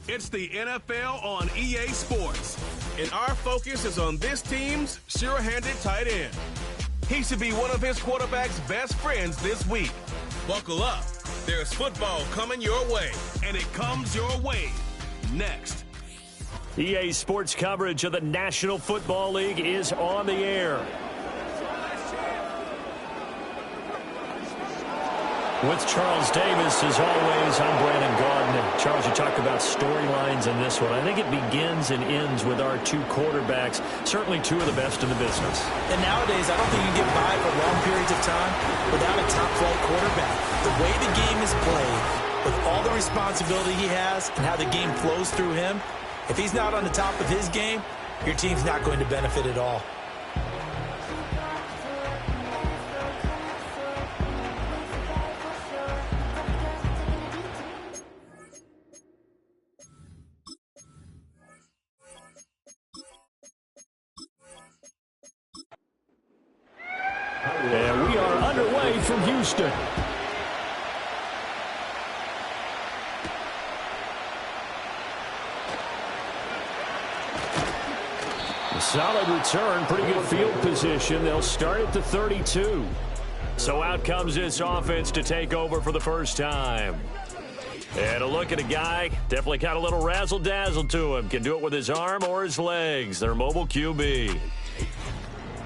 It's the NFL on EA Sports, and our focus is on this team's sure-handed tight end. He should be one of his quarterback's best friends this week. Buckle up. There's football coming your way, and it comes your way next. EA Sports coverage of the National Football League is on the air. With Charles Davis, as always, I'm Brandon Gaudin. Charles, you talked about storylines in this one. I think it begins and ends with our two quarterbacks, certainly two of the best in the business. And nowadays, I don't think you can get by for long periods of time without a top-flight quarterback. The way the game is played, with all the responsibility he has and how the game flows through him, if he's not on the top of his game, your team's not going to benefit at all. And we are underway from Houston. A solid return, pretty good field position. They'll start at the 32. So out comes this offense to take over for the first time. And a look at a guy, definitely got a little razzle-dazzle to him. Can do it with his arm or his legs. Their mobile QB.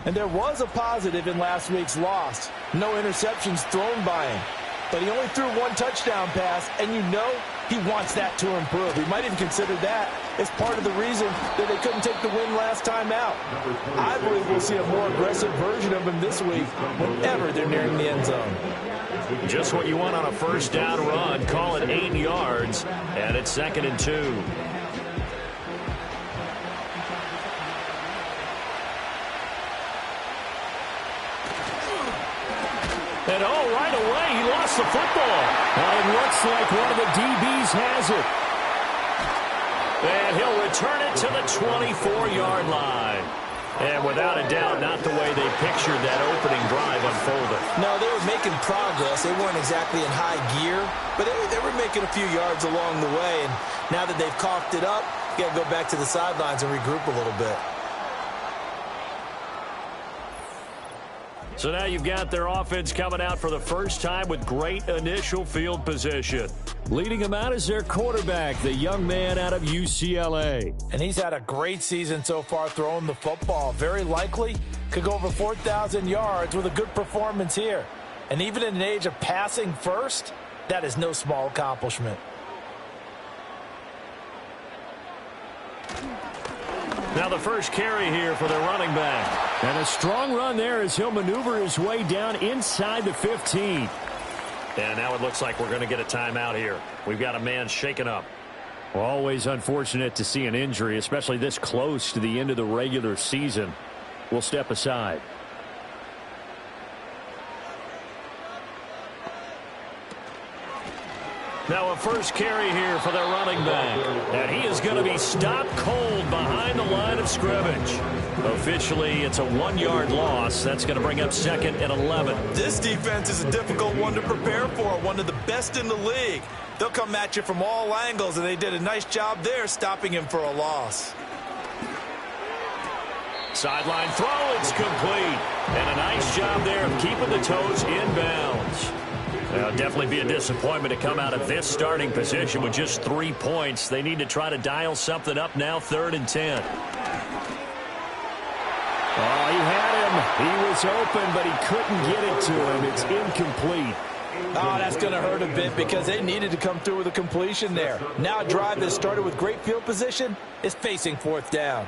And there was a positive in last week's loss. No interceptions thrown by him. But he only threw one touchdown pass, and you know he wants that to improve. He might even consider that as part of the reason that they couldn't take the win last time out. I believe we'll see a more aggressive version of him this week whenever they're nearing the end zone. Just what you want on a first down run. Call it 8 yards, and it's 2nd and 2. And right away, he lost the football. Well, it looks like one of the DBs has it. And he'll return it to the 24-yard line. And without a doubt, not the way they pictured that opening drive unfolded. No, they were making progress. They weren't exactly in high gear, but they were making a few yards along the way. And now that they've coughed it up, you got to go back to the sidelines and regroup a little bit. So now you've got their offense coming out for the first time with great initial field position. Leading them out is their quarterback, the young man out of UCLA. And he's had a great season so far throwing the football. Very likely could go over 4,000 yards with a good performance here. And even in an age of passing first, that is no small accomplishment. Now the first carry here for their running back. And a strong run there as he'll maneuver his way down inside the 15. And now it looks like we're going to get a timeout here. We've got a man shaken up. Well, always unfortunate to see an injury, especially this close to the end of the regular season. We'll step aside. Now a first carry here for their running back. And he is going to be stopped cold behind the line of scrimmage. Officially, it's a 1-yard loss. That's going to bring up 2nd and 11. This defense is a difficult one to prepare for, one of the best in the league. They'll come at you from all angles, and they did a nice job there stopping him for a loss. Sideline throw, it's complete. And a nice job there of keeping the toes inbounds. It'll definitely be a disappointment to come out of this starting position with just 3 points. They need to try to dial something up now, 3rd and 10. Oh, he had him. He was open, but he couldn't get it to him. It's incomplete. Oh, that's going to hurt a bit because they needed to come through with a completion there. Now a drive that started with great field position is facing 4th down.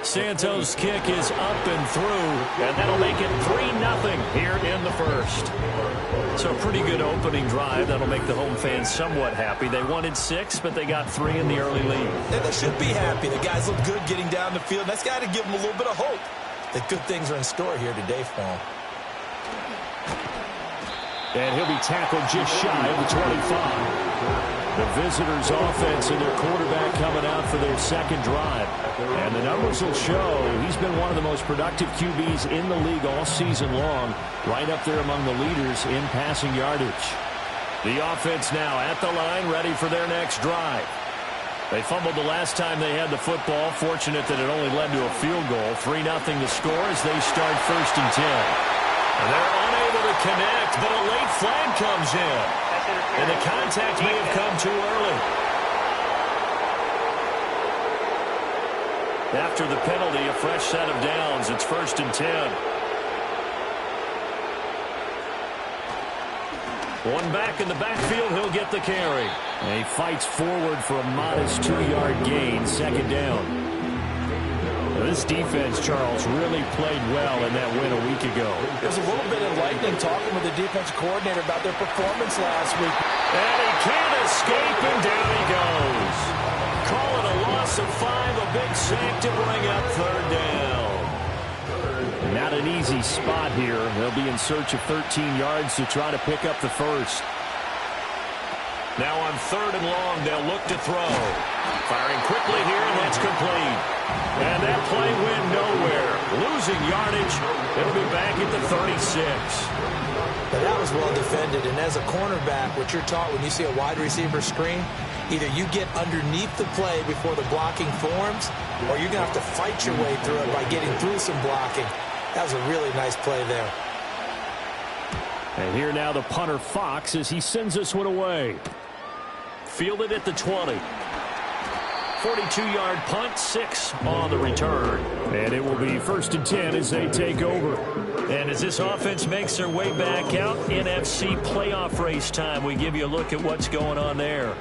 Santos' kick is up and through, and that'll make it 3-0 here in the first. So a pretty good opening drive. That'll make the home fans somewhat happy. They wanted 6, but they got 3 in the early lead. And they should be happy. The guys look good getting down the field. That's got to give them a little bit of hope that good things are in store here today for them. And he'll be tackled just shy of the 25. The visitors' offense and their quarterback coming out for their second drive. And the numbers will show he's been one of the most productive QBs in the league all season long, right up there among the leaders in passing yardage. The offense now at the line, ready for their next drive. They fumbled the last time they had the football. Fortunate that it only led to a field goal. 3-0 to score as they start 1st and 10. And they're unable to connect, but a late flag comes in. And the contact may have come too early. After the penalty, a fresh set of downs. It's 1st and 10. One back in the backfield, he'll get the carry. And he fights forward for a modest 2-yard gain, 2nd down. Now this defense, Charles, really played well in that win a week ago. There's a little bit of lightning talking with the defense coordinator about their performance last week. And he can't escape, and down he goes. Call it a loss of 5, a big sack to bring up 3rd down. Not an easy spot here. They'll be in search of 13 yards to try to pick up the first. Now on 3rd and long, they'll look to throw. Firing quickly here, and that's complete. And that play went nowhere. Losing yardage. It'll be back at the 36. But that was well defended, and as a cornerback, what you're taught when you see a wide receiver screen, either you get underneath the play before the blocking forms, or you're going to have to fight your way through it by getting through some blocking. That was a really nice play there. And here now the punter Fox as he sends this one away. Fielded at the 20. 42-yard punt, 6 on the return. And it will be 1st and 10 as they take over. And as this offense makes their way back out, NFC playoff race time, we give you a look at what's going on there.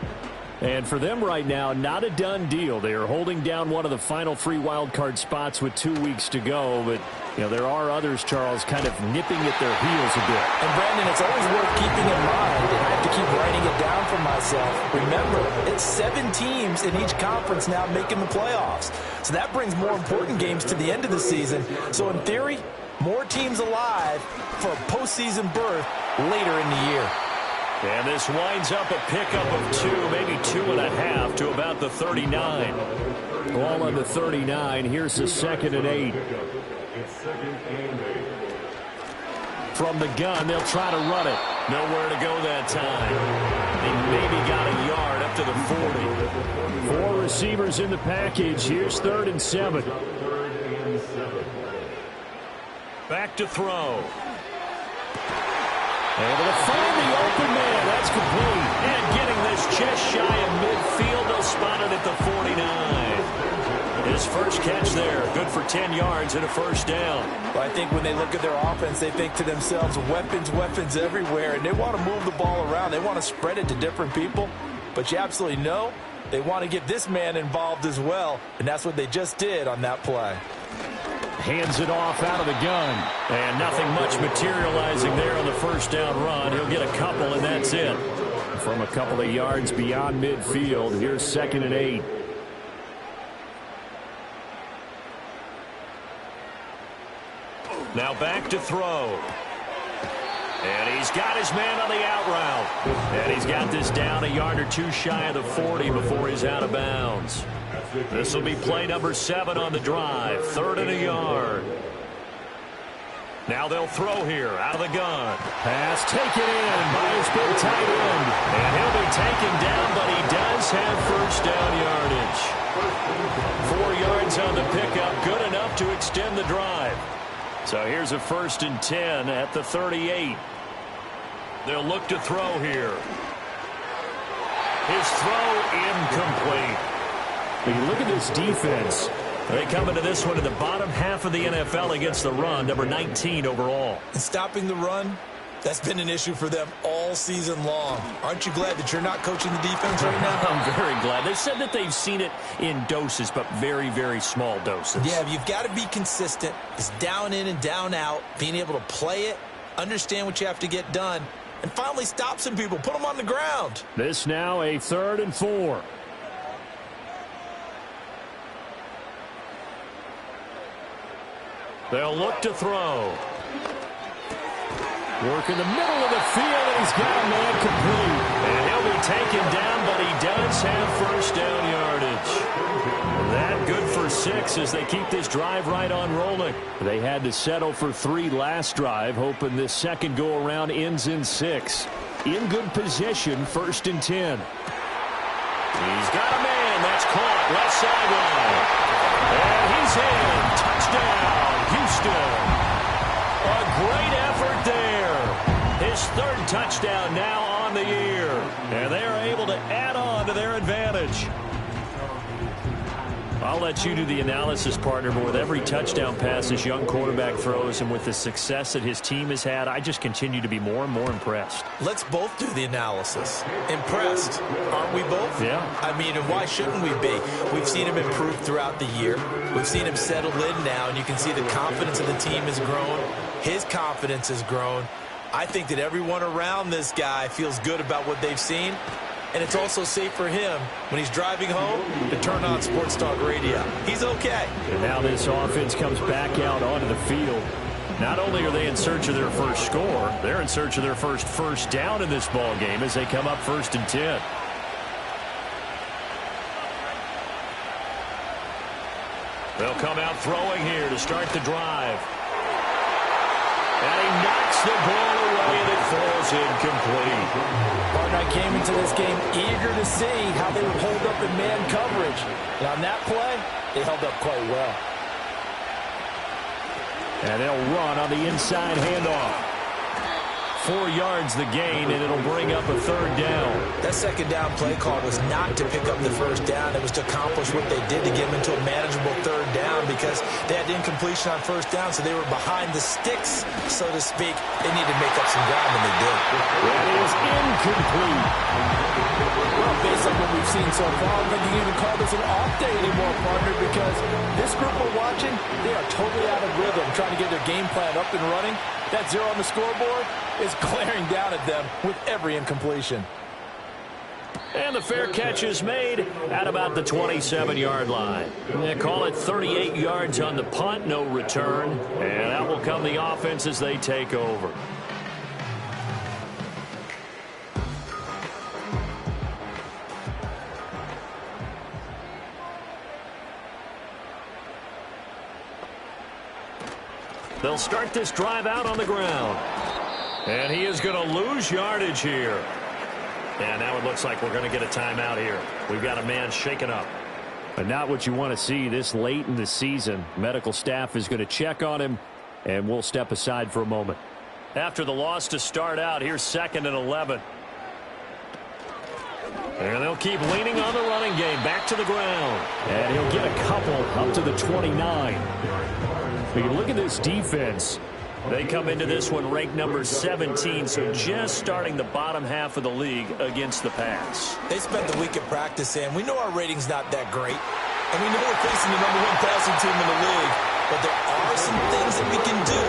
And for them right now, not a done deal. They are holding down one of the final 3 wildcard spots with 2 weeks to go. But, you know, there are others, Charles, kind of nipping at their heels a bit. And, Brandon, it's always worth keeping in mind, and I have to keep writing it down for myself. Remember, it's 7 teams in each conference now making the playoffs. So that brings more important games to the end of the season. So, in theory, more teams alive for a postseason berth later in the year. And this winds up a pickup of 2, maybe 2.5 to about the 39. Ball on the 39. Here's the 2nd and 8. From the gun, they'll try to run it. Nowhere to go that time. They maybe got a yard up to the 40. 4 receivers in the package. Here's 3rd and 7. Back to throw. Able to find the open man. That's complete. And getting this just shy of midfield. They'll spot it at the 49. His first catch there. Good for 10 yards and a 1st down. Well, I think when they look at their offense, they think to themselves, weapons, weapons everywhere. And they want to move the ball around. They want to spread it to different people. But you absolutely know they want to get this man involved as well. And that's what they just did on that play. Hands it off out of the gun. And nothing much materializing there on the 1st down run. He'll get a couple, and that's it. From a couple of yards beyond midfield, here's 2nd and 8. Now back to throw. And he's got his man on the out route. And he's got this down a yard or 2 shy of the 40 before he's out of bounds. This will be play number 7 on the drive. 3rd and a yard. Now they'll throw here out of the gun. Pass taken in by his big tight end. And he'll be taken down, but he does have 1st down yardage. 4 yards on the pickup. Good enough to extend the drive. So here's a 1st and 10 at the 38. They'll look to throw here. His throw incomplete. When you look at this defense, they come into this one in the bottom half of the NFL against the run, number 19 overall. And stopping the run, that's been an issue for them all season long. Aren't you glad that you're not coaching the defense right now? I'm very glad. They said that they've seen it in doses, but very, very small doses. Yeah, you've got to be consistent. It's down in and down out, being able to play it, understand what you have to get done, and finally stop some people, put them on the ground. This now a 3rd and 4. They'll look to throw. Work in the middle of the field, and he's got a man complete. And he'll be taken down, but he does have 1st down yardage. That good for 6 as they keep this drive right on rolling. They had to settle for 3 last drive, hoping this second go-around ends in 6. in good position, 1st and 10. He's got a man. That's caught. Left sideline. And he's in. Touchdown, Houston. A great effort there. His 3rd touchdown now on the year. And they are able to add on to their advantage. I'll let you do the analysis, partner, but with every touchdown pass this young quarterback throws and with the success that his team has had, I just continue to be more and more impressed. Let's both do the analysis. Impressed, aren't we both? Yeah. I mean, and why shouldn't we be? We've seen him improve throughout the year. We've seen him settle in now, and you can see the confidence of the team has grown. His confidence has grown. I think that everyone around this guy feels good about what they've seen. And it's also safe for him when he's driving home to turn on Sports Talk Radio. He's okay. And now this offense comes back out onto the field. Not only are they in search of their first score, they're in search of their first down in this ball game as they come up 1st and 10. They'll come out throwing here to start the drive. And he knocks the ball away and it falls incomplete. I came into this game eager to see how they would hold up in man coverage. And on that play, they held up quite well. And they'll run on the inside handoff. 4 yards the gain, and it'll bring up a 3rd down. That 2nd down play call was not to pick up the 1st down. It was to accomplish what they did to get them into a manageable 3rd down because they had incompletion on 1st down, so they were behind the sticks, so to speak. They needed to make up some ground, and they did. That is incomplete. Well, based on what we've seen so far, I don't think you can even call this an off day anymore, partner, because this group we're watching, they are totally out of rhythm, trying to get their game plan up and running. That 0 on the scoreboard is glaring down at them with every incompletion. And the fair catch is made at about the 27-yard line. They call it 38 yards on the punt, no return. And out will come the offense as they take over. They'll start this drive out on the ground. And he is going to lose yardage here. And now it looks like we're going to get a timeout here. We've got a man shaken up. But not what you want to see this late in the season. Medical staff is going to check on him, and we'll step aside for a moment. After the loss to start out, here's 2nd and 11. And they'll keep leaning on the running game. Back to the ground. And he'll get a couple up to the 29. But you look at this defense. They come into this one ranked number 17, so just starting the bottom half of the league against the pass. They spent the week at practice, and we know our rating's not that great. And we know we're facing the number 1 passing team in the league. But there are some things that we can do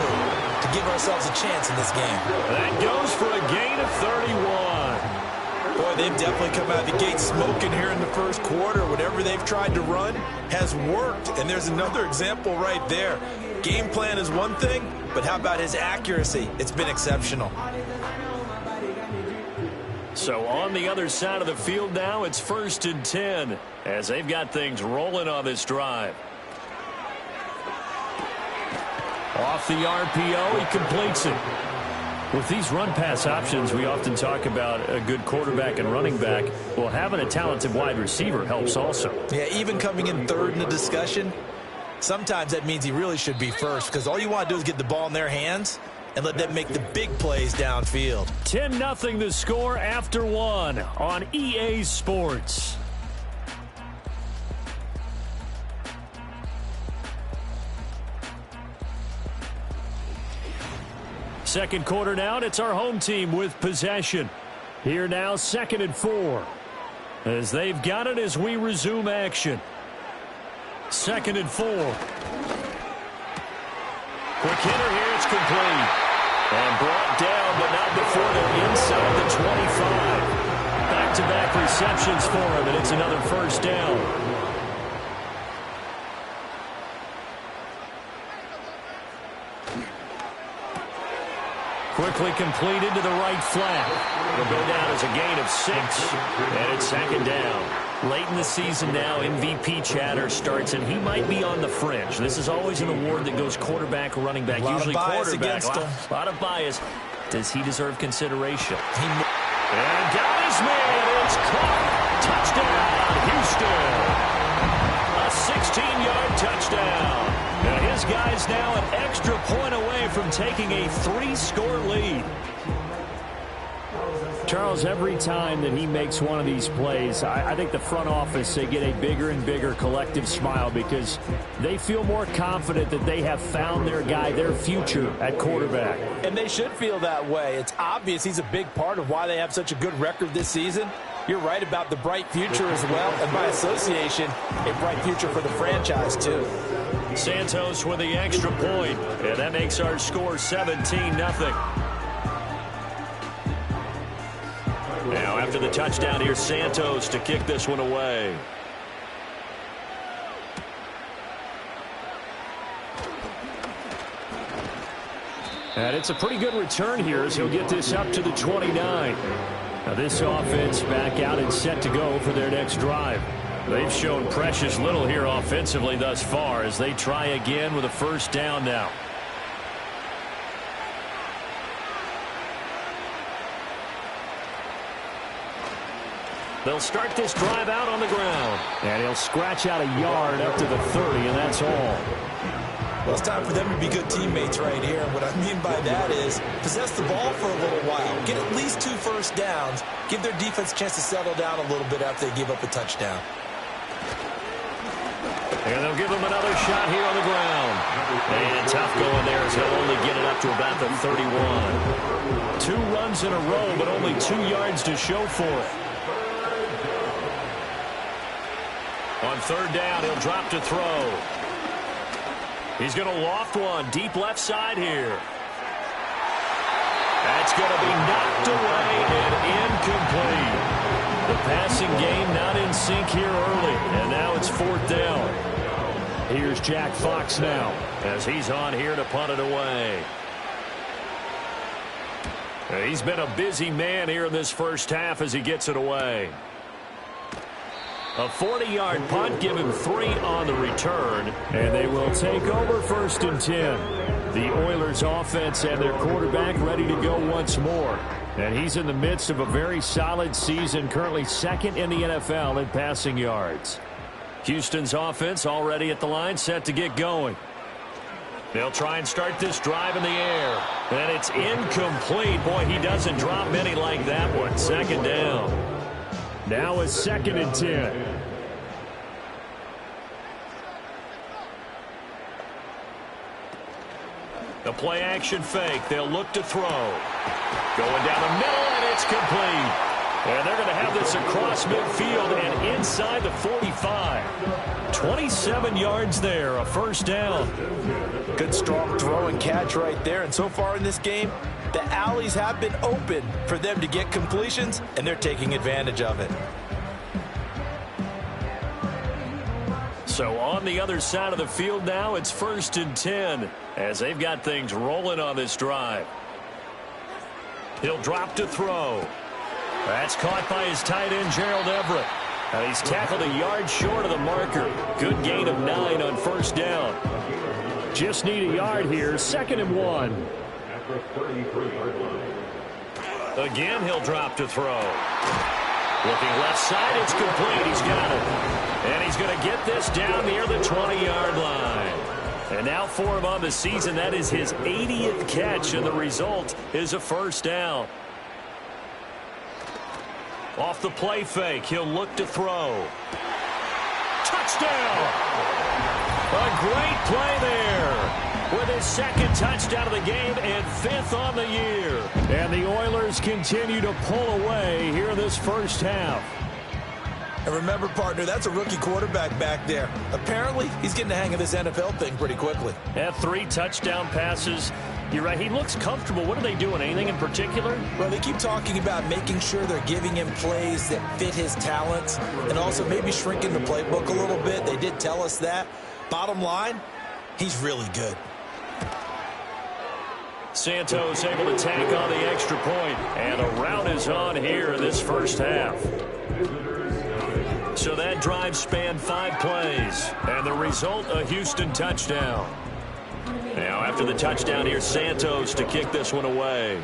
to give ourselves a chance in this game. That goes for a gain of 31. Boy, they've definitely come out of the gate smoking here in the first quarter. Whatever they've tried to run has worked. And there's another example right there. Game plan is one thing, but how about his accuracy? It's been exceptional. So on the other side of the field now, it's 1st and 10 as they've got things rolling on this drive. Off the RPO, he completes it. With these run-pass options, we often talk about a good quarterback and running back. Well, having a talented wide receiver helps also. Yeah, even coming in 3rd in the discussion, sometimes that means he really should be 1st because all you want to do is get the ball in their hands and let them make the big plays downfield. 10-0 the score after 1 on EA Sports. Second quarter now, and it's our home team with possession. Here now, 2nd and 4. As they've got it as we resume action. 2nd and 4. Quick hitter here, it's complete. And brought down, but not before they're inside the 25. Back-to-back receptions for him, and it's another 1st down. Quickly completed to the right flat. It'll go down as a gain of 6, and it's 2nd down. Late in the season now, MVP chatter starts, and he might be on the fringe. This is always an award that goes quarterback, running back, usually quarterback. A lot of bias. Does he deserve consideration? And got his man. It's caught. Touchdown, Houston. A 16-yard touchdown. Now his guy's now an extra point away from taking a 3-score lead. Charles, every time that he makes one of these plays, I think the front office, they get a bigger and bigger collective smile because they feel more confident that they have found their guy, their future at quarterback. And they should feel that way. It's obvious he's a big part of why they have such a good record this season. You're right about the bright future as well, and by association, a bright future for the franchise too. Santos with the extra point, and that makes our score 17-0. Now, after the touchdown, here's Santos to kick this one away. And it's a pretty good return here as he'll get this up to the 29. Now, this offense back out and set to go for their next drive. They've shown precious little here offensively thus far as they try again with a first down now. They'll start this drive out on the ground. And he'll scratch out a yard up to the 30, and that's all. Well, it's time for them to be good teammates right here. And what I mean by that is possess the ball for a little while. Get at least 2 first downs. Give their defense a chance to settle down a little bit after they give up a touchdown. And they'll give him another shot here on the ground. And tough going there as he'll only get it up to about the 31. 2 runs in a row, but only 2 yards to show for it. On third down, he'll drop to throw. He's going to loft one deep left side here. That's going to be knocked away and incomplete. The passing game not in sync here early, and now it's fourth down. Here's Jack Fox now as he's on here to punt it away. He's been a busy man here in this first half as he gets it away. A 40-yard punt, give him 3 on the return, and they will take over first and 10. The Oilers offense and their quarterback ready to go once more. And he's in the midst of a very solid season, currently second in the NFL in passing yards. Houston's offense already at the line, set to get going. They'll try and start this drive in the air. And it's incomplete. Boy, he doesn't drop many like that one. Second down. Now it's second and 10. The play action fake. They'll look to throw. Going down the middle, and it's complete. And they're going to have this across midfield and inside the 45. 27 yards there, a first down. Good strong throw and catch right there. And so far in this game, the alleys have been open for them to get completions, and they're taking advantage of it. So on the other side of the field now, it's first and 10 as they've got things rolling on this drive. He'll drop to throw. That's caught by his tight end, Gerald Everett. And he's tackled a yard short of the marker. Good gain of 9 on first down. Just need a yard here, second and 1. Again, he'll drop to throw. Looking left side, it's complete. He's got it. And he's going to get this down near the 20-yard line. And now for him on the season, that is his 80th catch, and the result is a first down. Off the play fake, he'll look to throw. Touchdown! A great play there with his second touchdown of the game and 5th on the year. And the Oilers continue to pull away here in this first half. And remember, partner, that's a rookie quarterback back there. Apparently, he's getting the hang of this NFL thing pretty quickly. Had 3 touchdown passes. You're right, he looks comfortable. What are they doing? Anything in particular? Well, they keep talking about making sure they're giving him plays that fit his talents and also maybe shrinking the playbook a little bit. They did tell us that. Bottom line, he's really good. Santos able to tack on the extra point, and a rout is on here in this first half. So that drive spanned 5 plays, and the result, a Houston touchdown. Now after the touchdown, here's Santos to kick this one away.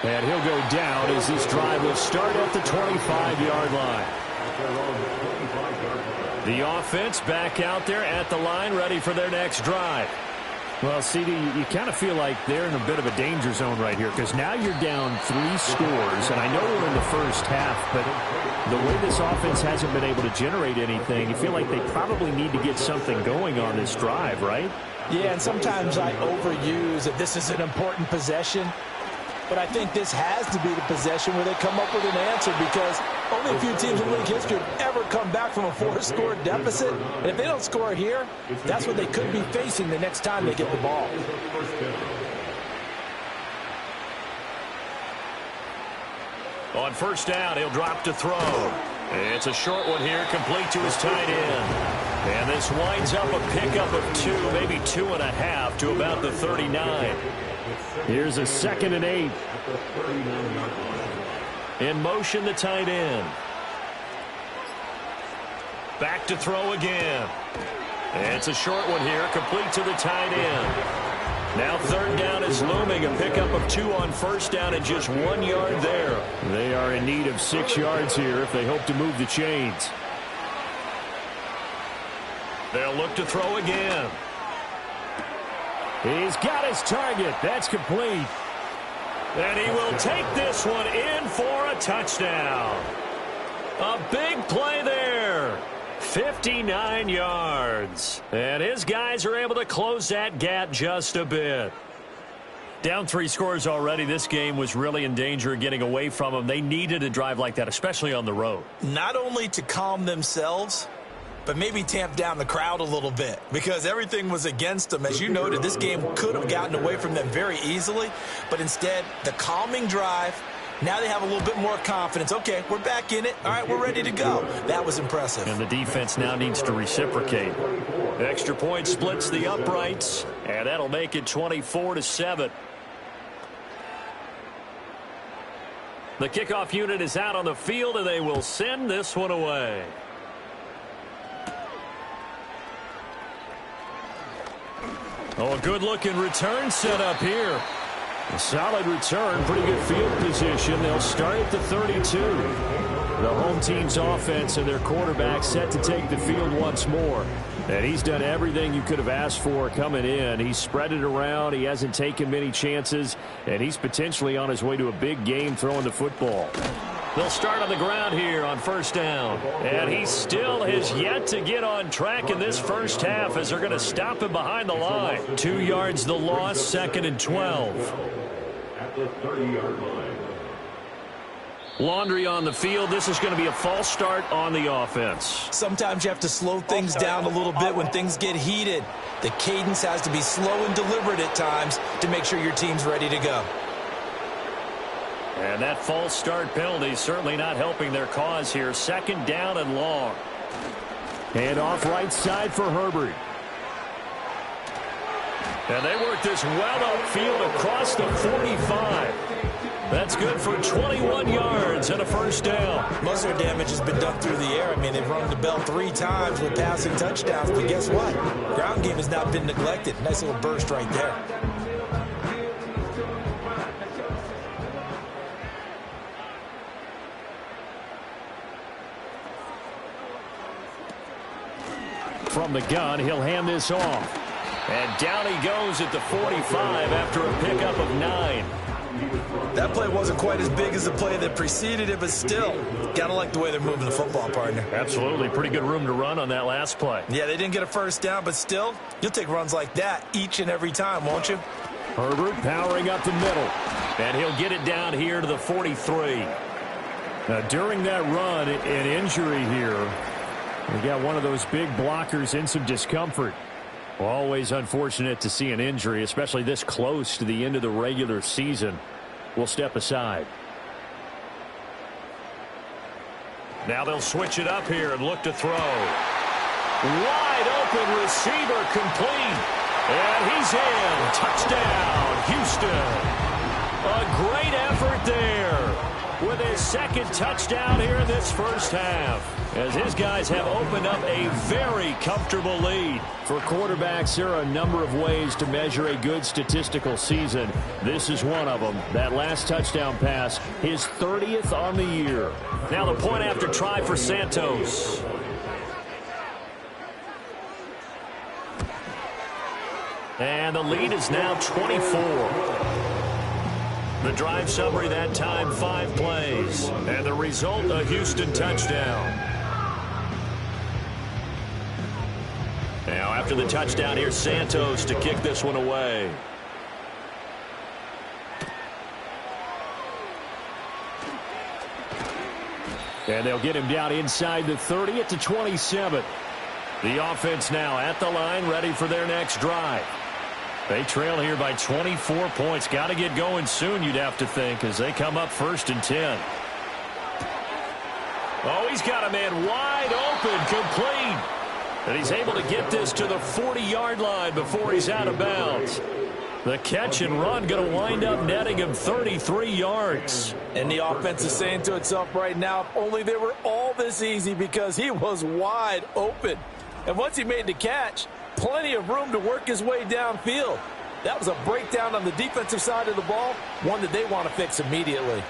And he'll go down as this drive will start at the 25-yard line. The offense back out there at the line, ready for their next drive. Well, CD, you kind of feel like they're in a bit of a danger zone right here because now you're down 3 scores, and I know we're in the first half, but the way this offense hasn't been able to generate anything, you feel like they probably need to get something going on this drive, right? Yeah, and sometimes I overuse that this is an important possession, but I think this has to be the possession where they come up with an answer because only a few teams in league history have ever come back from a 4-score deficit. And if they don't score here, that's what they could be facing the next time they get the ball. On first down, he'll drop to throw. It's a short one here, complete to his tight end. And this winds up a pickup of 2, maybe 2.5 to about the 39. Here's a 2nd and 8. In motion, the tight end. Back to throw again. And it's a short one here, complete to the tight end. Now 3rd down is looming, a pickup of 2 on first down and just 1 yard there. They are in need of 6 yards here if they hope to move the chains. They'll look to throw again. He's got his target. That's complete. And he will take this one in for a touchdown. A big play there. 59 yards. And his guys are able to close that gap just a bit. Down 3 scores already. This game was really in danger of getting away from them. They needed a drive like that, especially on the road. Not only to calm themselves, but maybe tamp down the crowd a little bit because everything was against them. As you noted, this game could have gotten away from them very easily, but instead, the calming drive, now they have a little bit more confidence. Okay, we're back in it. All right, we're ready to go. That was impressive. And the defense now needs to reciprocate. Extra point splits the uprights, and that'll make it 24-7. The kickoff unit is out on the field, and they will send this one away. Oh, a good-looking return set up here. A solid return, pretty good field position. They'll start at the 32. The home team's offense and their quarterback set to take the field once more. And he's done everything you could have asked for coming in. He's spread it around. He hasn't taken many chances. And he's potentially on his way to a big game throwing the football. They'll start on the ground here on first down. And he still has yet to get on track in this first half as they're going to stop him behind the line. 2 yards the loss, 2nd and 12. At the 30-yard line. Laundry on the field. This is going to be a false start on the offense. Sometimes you have to slow things down a little bit when things get heated. The cadence has to be slow and deliberate at times to make sure your team's ready to go. And that false start penalty certainly not helping their cause here. 2nd down and long. And off right side for Herbert. And they work this well upfield across the 45. That's good for 21 yards and a first down. Most of their damage has been done through the air. I mean, they've rung the bell 3 times with passing touchdowns. But guess what? Ground game has not been neglected. Nice little burst right there. From the gun, he'll hand this off. And down he goes at the 45 after a pickup of 9. That play wasn't quite as big as the play that preceded it, but still, gotta like the way they're moving the football, partner. Absolutely. Pretty good room to run on that last play. Yeah, they didn't get a first down, but still, you'll take runs like that each and every time, won't you? Herbert powering up the middle. And he'll get it down here to the 43. Now, during that run, an injury here. We got one of those big blockers in some discomfort. Always unfortunate to see an injury, especially this close to the end of the regular season. We'll step aside. Now they'll switch it up here and look to throw. Wide open receiver complete. And he's in. Touchdown, Houston. A great effort there. with his second touchdown here in this first half, as his guys have opened up a very comfortable lead. For quarterbacks, there are a number of ways to measure a good statistical season. This is one of them. That last touchdown pass, his 30th on the year. Now the point after try for Santos. And the lead is now 24. The drive summary that time, 5 plays. And the result, a Houston touchdown. Now after the touchdown, here's Santos to kick this one away. And they'll get him down inside the 30 at the 27. The offense now at the line, ready for their next drive. They trail here by 24 points. Got to get going soon, you'd have to think, as they come up 1st and 10. Oh, he's got a man wide open, complete. And he's able to get this to the 40-yard line before he's out of bounds. The catch and run going to wind up netting him 33 yards. And the offense is saying to itself right now, if only they were all this easy, because he was wide open. And once he made the catch, plenty of room to work his way downfield. That was a breakdown on the defensive side of the ball, one that they want to fix immediately.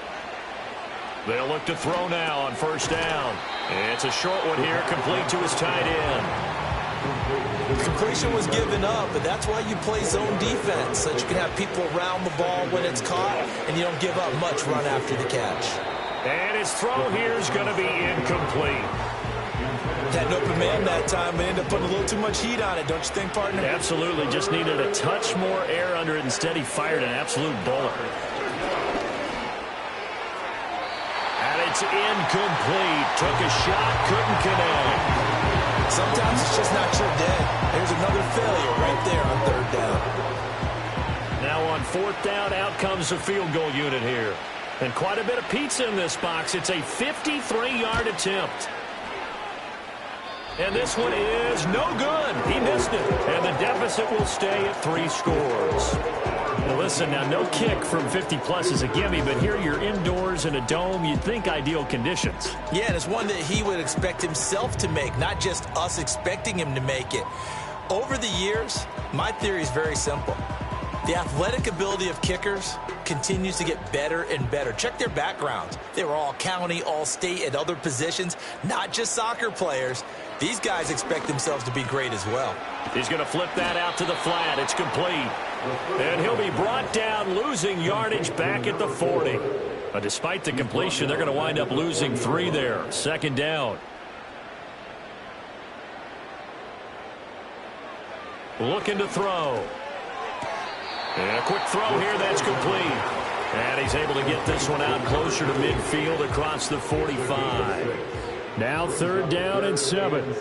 They'll look to throw now on 1st down. It's a short one here, complete to his tight end. The completion was given up, but that's why you play zone defense, so that you can have people around the ball when it's caught, and you don't give up much run after the catch. And his throw here is going to be incomplete. Had an open man that time, but ended up putting a little too much heat on it, don't you think, partner? Absolutely. Just needed a touch more air under it. Instead, he fired an absolute bullet. And it's incomplete. Took a shot, couldn't connect. Sometimes it's just not your day. There's another failure right there on 3rd down. Now on 4th down, out comes the field goal unit here. And quite a bit of pizza in this box. It's a 53-yard attempt. And this one is no good. He missed it. And the deficit will stay at 3 scores. Now listen, now no kick from 50-plus is a gimme, but here you're indoors in a dome. You'd think ideal conditions. Yeah, and it's one that he would expect himself to make, not just us expecting him to make it. Over the years, my theory is very simple. The athletic ability of kickers continues to get better and better. Check their backgrounds. They were all county, all state, at other positions, not just soccer players. These guys expect themselves to be great as well. He's going to flip that out to the flat. It's complete. And he'll be brought down, losing yardage back at the 40. But despite the completion, they're going to wind up losing 3 there. 2nd down. Looking to throw. And a quick throw here, that's complete. And he's able to get this one out closer to midfield across the 45. Now 3rd down and 7.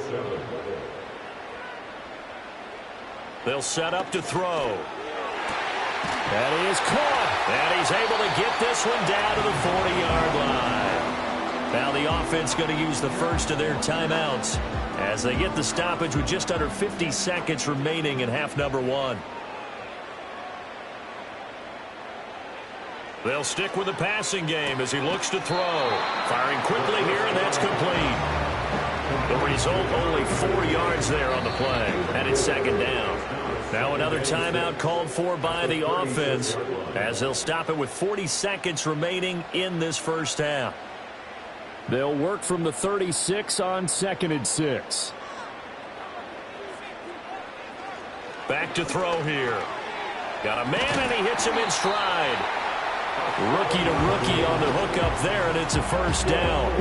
They'll set up to throw. That is caught. And he's able to get this one down to the 40-yard line. Now the offense going to use the first of their timeouts as they get the stoppage with just under 50 seconds remaining in half number 1. They'll stick with the passing game as he looks to throw. Firing quickly here, and that's complete. The result, only 4 yards there on the play, and it's 2nd down. Now another timeout called for by the offense as they'll stop it with 40 seconds remaining in this first half. They'll work from the 36 on 2nd and 6. Back to throw here. Got a man, and he hits him in stride. Rookie to rookie on the hook up there, and it's a 1st down.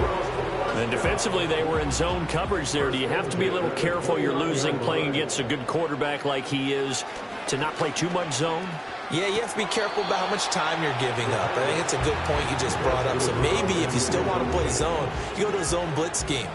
And defensively, they were in zone coverage there. Do you have to be a little careful? You're losing playing against a good quarterback like he is to not play too much zone? Yeah, you have to be careful about how much time you're giving up. I think it's a good point you just brought up. So maybe if you still want to play zone, you go to a zone blitz scheme.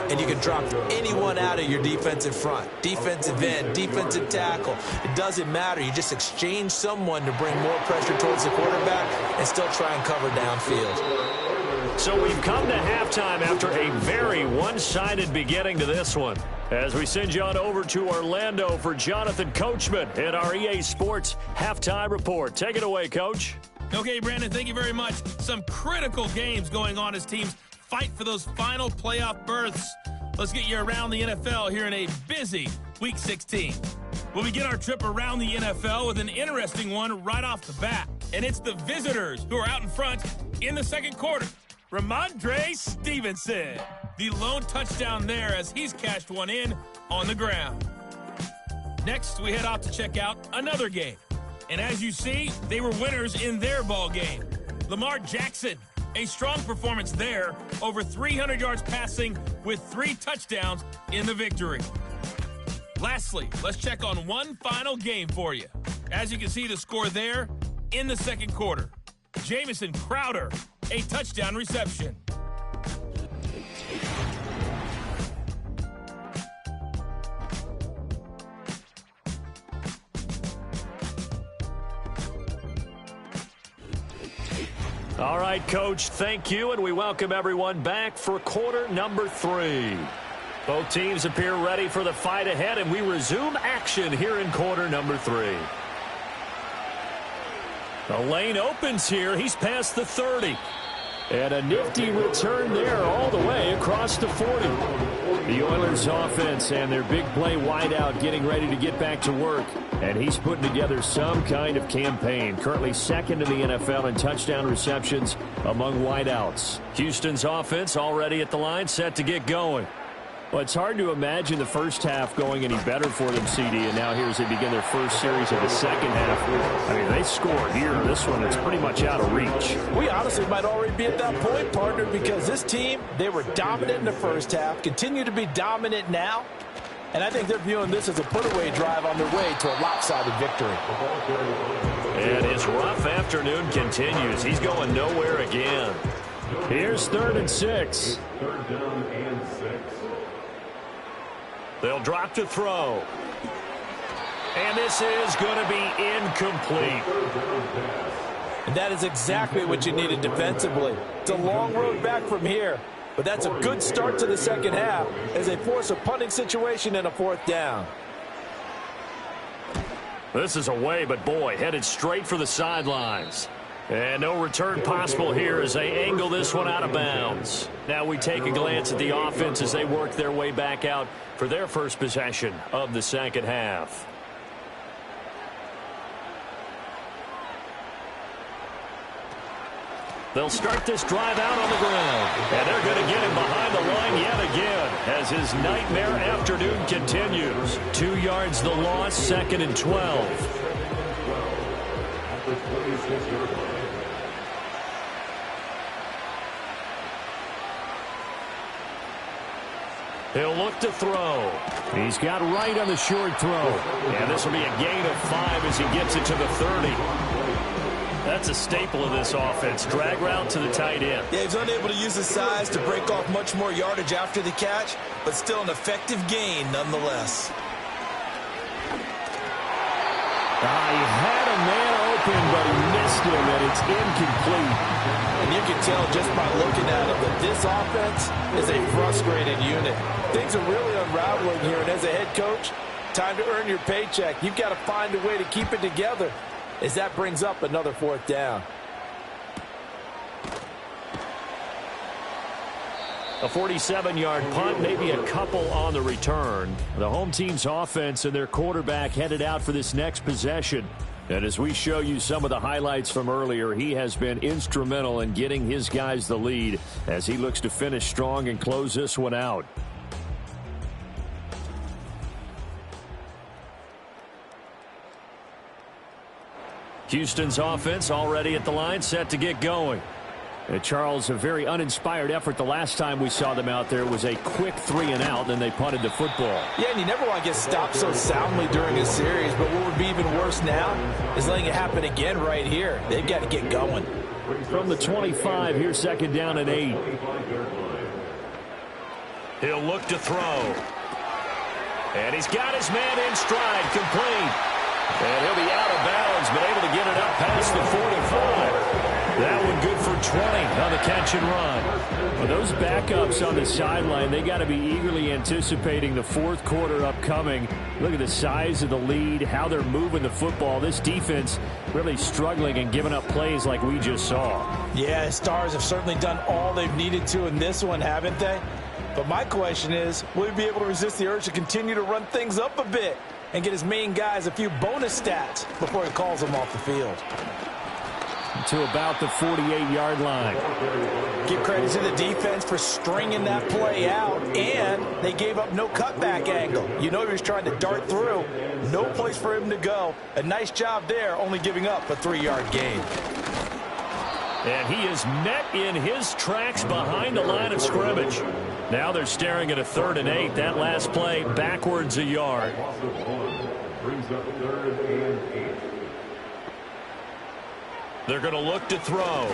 And you can drop anyone out of your defensive front. Defensive end, defensive tackle. It doesn't matter. You just exchange someone to bring more pressure towards the quarterback and still try and cover downfield. So we've come to halftime after a very one-sided beginning to this one. As we send you on over to Orlando for Jonathan Coachman in our EA Sports Halftime Report. Take it away, Coach. Okay, Brandon, thank you very much. Some critical games going on as teams fight for those final playoff berths. Let's get you around the NFL here in a busy Week 16. We'll begin our trip around the NFL with an interesting one right off the bat. And it's the visitors who are out in front in the second quarter. Ramondre Stevenson, the lone touchdown there as he's cashed one in on the ground. Next, we head out to check out another game. And as you see, they were winners in their ball game. Lamar Jackson, a strong performance there, over 300 yards passing with 3 touchdowns in the victory. Lastly, let's check on one final game for you. As you can see the score there in the second quarter. Jamison Crowder, a touchdown reception. All right, Coach, thank you, and we welcome everyone back for quarter number 3. Both teams appear ready for the fight ahead, and we resume action here in quarter number 3. The lane opens here. He's past the 30. And a nifty return there all the way across the 40. The Oilers offense and their big play wideout getting ready to get back to work. And he's putting together some kind of campaign. Currently second in the NFL in touchdown receptions among wideouts. Houston's offense already at the line, set to get going. Well, it's hard to imagine the first half going any better for them, CD, and now here as they begin their first series of the second half. I mean, they scored here. This one, it's pretty much out of reach. We honestly might already be at that point, partner, because this team, they were dominant in the first half, continue to be dominant now, and I think they're viewing this as a put-away drive on their way to a lopsided victory. And his rough afternoon continues. He's going nowhere again. Here's 3rd and 6. Third down and 6. They'll drop to throw. And this is going to be incomplete. And that is exactly what you needed defensively. It's a long road back from here, but that's a good start to the second half as they force a punting situation and a 4th down. This is away, but boy, headed straight for the sidelines. And no return possible here as they angle this one out of bounds. Now we take a glance at the offense as they work their way back out for their first possession of the second half. They'll start this drive out on the ground. And they're going to get him behind the line yet again as his nightmare afternoon continues. 2 yards the loss, 2nd and 12. He'll look to throw. He's got right on the short throw. And this will be a gain of 5 as he gets it to the 30. That's a staple of this offense. Drag route to the tight end. Yeah, he's unable to use his size to break off much more yardage after the catch, but still an effective gain nonetheless. He had a man open, but he missed him, and it's incomplete. And you can tell just by looking at him that this offense is a frustrated unit. Things are really unraveling here, and as a head coach, time to earn your paycheck. You've got to find a way to keep it together as that brings up another 4th down. A 47-yard punt, maybe a couple on the return. The home team's offense and their quarterback headed out for this next possession. And as we show you some of the highlights from earlier, he has been instrumental in getting his guys the lead as he looks to finish strong and close this one out. Houston's offense already at the line, set to get going. And Charles, a very uninspired effort the last time we saw them out there. It was a quick 3-and-out, then they punted the football. Yeah, and you never want to get stopped so soundly during a series, but what would be even worse now is letting it happen again right here. They've got to get going. From the 25, here's 2nd down and 8. He'll look to throw. And he's got his man in stride, complete. And he'll be out of bounds, but able to get it up past the 45. That one good for 20 on the catch and run. Well, those backups on the sideline, they got to be eagerly anticipating the 4th quarter upcoming Look at the size of the lead, how they're moving the football. This defense really struggling and giving up plays like we just saw. Yeah, Stars have certainly done all they've needed to in this one, haven't they? But my question is, will he be able to resist the urge to continue to run things up a bit and get his main guys a few bonus stats before he calls them off the field? To about the 48-yard line. Give credit to the defense for stringing that play out, and they gave up no cutback angle. You know he was trying to dart through. No place for him to go. A nice job there, only giving up a 3-yard gain. And he is met in his tracks behind the line of scrimmage. Now they're staring at a 3rd and 8. That last play backwards a yard. Brings up 3rd and 8. They're going to look to throw.